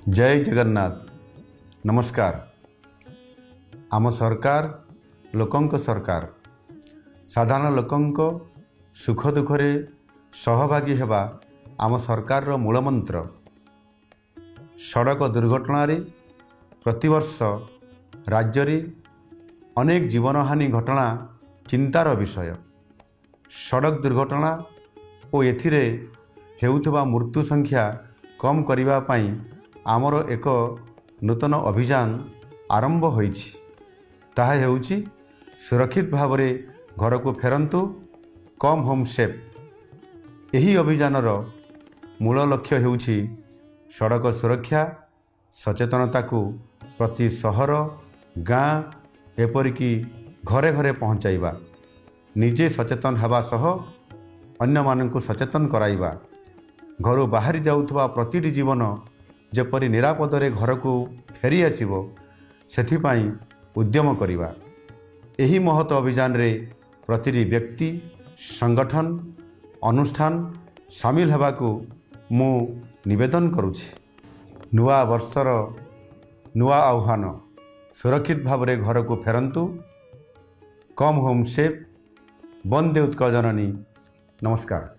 जय जगन्नाथ। नमस्कार। आम सरकार लोकंक सरकार। साधारण लोकंक सुख दुखरे सहभागी हेबा आम सरकार रो मूलमंत्र। सड़क दुर्घटना प्रतिवर्ष राज्य रे अनेक जीवनहानि घटना चिंतार विषय। सड़क दुर्घटना और एथिरे हेउथबा मृत्यु संख्या कम करिबा पई आमर एक नूतन अभियान आरंभ होईछि। ताहा हेउछि सुरक्षित भाव में घर को फेरंतु, कम होम सेफ। यही अभियानर मूल लक्ष्य हेउछि सड़क सुरक्षा सचेतनता को प्रति सहर गाँ एपरिकी घरे घरे पहुँचाइबा, निजे सचेतन हेबा सह अन्य माननकु सचेतन कराइबा, घर बाहरी जाउथबा प्रतिटी जीवन जेपरि निरापदरे घर को फेरी आसिबो सेथिपाई उद्यम करिबा। एही महत अभियान रे प्रतिटी व्यक्ति संगठन अनुष्ठान शामिल हेबाकू मु निवेदन करुछि। नुआ वर्षर नुआ आह्वान, सुरक्षित भाव में घर को फेरंतु, कम होम सेफ। वंदे उत्कल जननी। नमस्कार।